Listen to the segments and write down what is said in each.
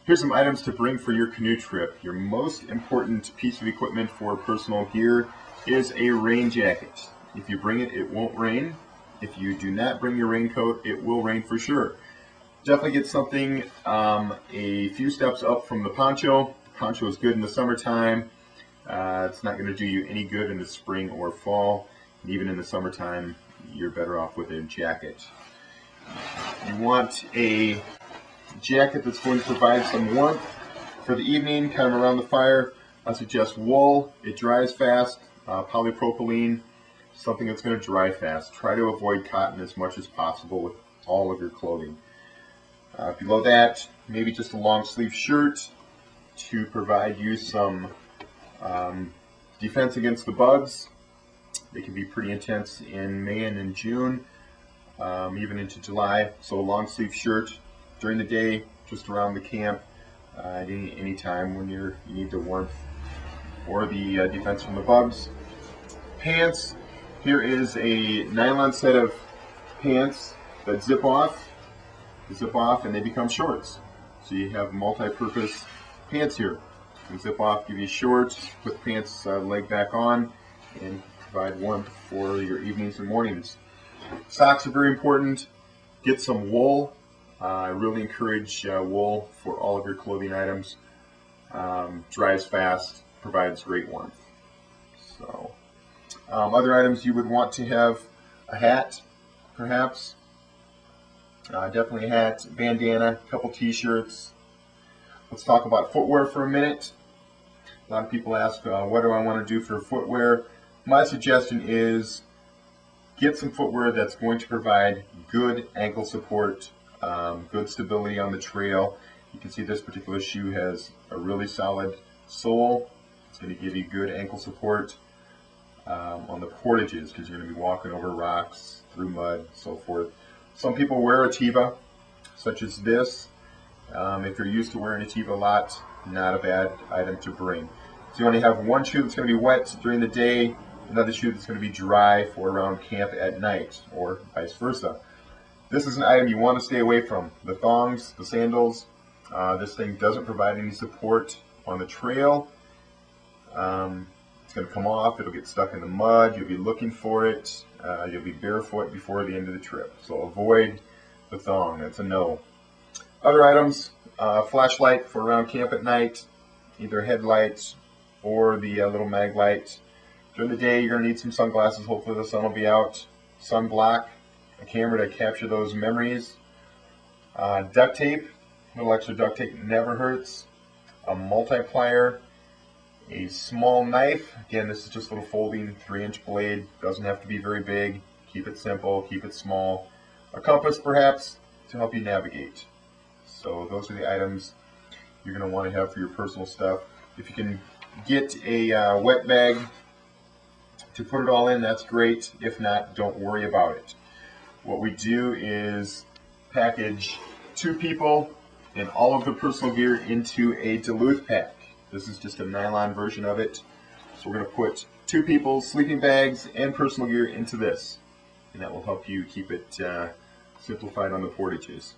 Here's some items to bring for your canoe trip. Your most important piece of equipment for personal gear is a rain jacket. If you bring it, it won't rain. If you do not bring your raincoat, it will rain for sure. Definitely get something a few steps up from the poncho. Poncho is good in the summertime. It's not going to do you any good in the spring or fall. And even in the summertime, you're better off with a jacket. You want a jacket that's going to provide some warmth for the evening, kind of around the fire. I suggest wool. It dries fast. Polypropylene, something that's going to dry fast. Try to avoid cotton as much as possible with all of your clothing. Below that, maybe just a long sleeve shirt to provide you some defense against the bugs. They can be pretty intense in May and in June, even into July. So a long sleeve shirt during the day, just around the camp, at any time when you need the warmth or the defense from the bugs. Pants. Here is a nylon set of pants that zip off and they become shorts. So you have multi-purpose pants here. You can zip off, give you shorts, put the pants leg back on, and provide warmth for your evenings and mornings. Socks are very important. Get some wool. I really encourage wool for all of your clothing items. Dries fast, provides great warmth. So, other items you would want to have: a hat, perhaps. Definitely a hat, bandana, a couple t-shirts. Let's talk about footwear for a minute. A lot of people ask, what do I want to do for footwear? My suggestion is get some footwear that's going to provide good ankle support, good stability on the trail. You can see this particular shoe has a really solid sole. It's going to give you good ankle support on the portages because you're going to be walking over rocks, through mud, so forth. Some people wear a Teva, such as this. If you're used to wearing a Teva a lot, not a bad item to bring. So you only have one shoe that's going to be wet during the day, another shoe that's going to be dry for around camp at night, or vice versa. This is an item you want to stay away from. The thongs, the sandals. This thing doesn't provide any support on the trail. It's going to come off, it'll get stuck in the mud, you'll be looking for it, you'll be barefoot before the end of the trip. So avoid the thong, that's a no. Other items, flashlight for around camp at night, either headlights or the little mag light. During the day, you're going to need some sunglasses, hopefully the sun will be out. Sunblock, a camera to capture those memories. Duct tape, a little extra duct tape never hurts. A multiplier, a small knife. Again, this is just a little folding 3-inch blade. Doesn't have to be very big. Keep it simple, keep it small. A compass, perhaps, to help you navigate. So those are the items you're going to want to have for your personal stuff. If you can get a wet bag to put it all in, that's great. If not, don't worry about it. What we do is package 2 people and all of the personal gear into a Duluth pack. This is just a nylon version of it. So we're going to put 2 people's sleeping bags and personal gear into this. And that will help you keep it simplified on the portages.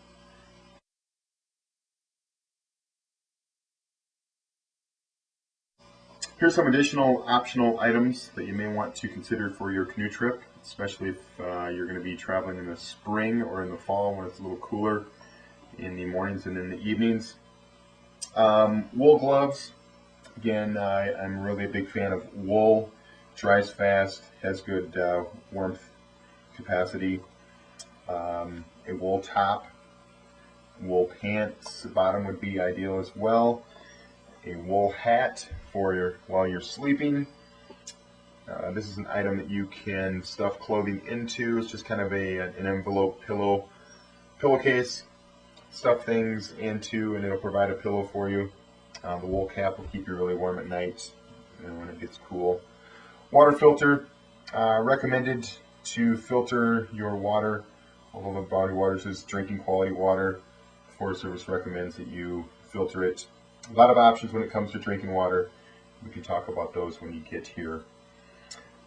Here's some additional optional items that you may want to consider for your canoe trip, especially if you're going to be traveling in the spring or in the fall when it's a little cooler in the mornings and in the evenings. Wool gloves. Again, I'm really a big fan of wool. Dries fast, has good warmth capacity. A wool top, wool pants, the bottom would be ideal as well. A wool hat for while you're sleeping. This is an item that you can stuff clothing into. It's just kind of an envelope pillowcase. Stuff things into and it'll provide a pillow for you. The wool cap will keep you really warm at night when it gets cool. Water filter. Recommended to filter your water. Although the body water is drinking quality water, the Forest Service recommends that you filter it. A lot of options when it comes to drinking water. We can talk about those when you get here.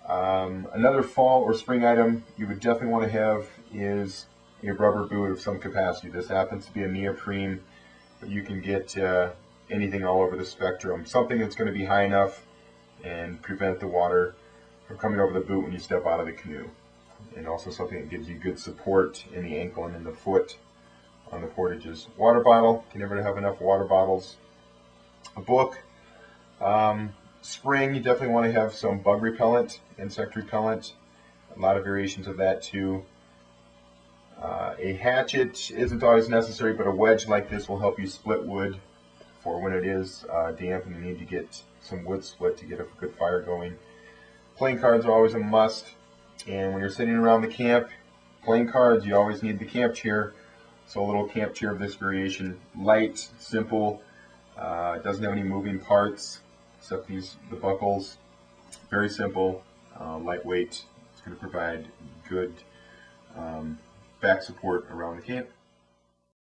Another fall or spring item you would definitely want to have is a rubber boot of some capacity. This happens to be a neoprene but you can get anything all over the spectrum. Something that's going to be high enough and prevent the water from coming over the boot when you step out of the canoe. And also something that gives you good support in the ankle and in the foot on the portages. Water bottle, you can never have enough water bottles. A book. Spring, you definitely want to have some bug repellent, insect repellent. A lot of variations of that too. A hatchet isn't always necessary, but a wedge like this will help you split wood for when it is damp and you need to get some wood split to get a good fire going. Playing cards are always a must, and when you're sitting around the camp playing cards, you always need the camp chair. So a little camp chair of this variation, light, simple, it doesn't have any moving parts except the buckles. Very simple, lightweight. It's going to provide good back support around the camp.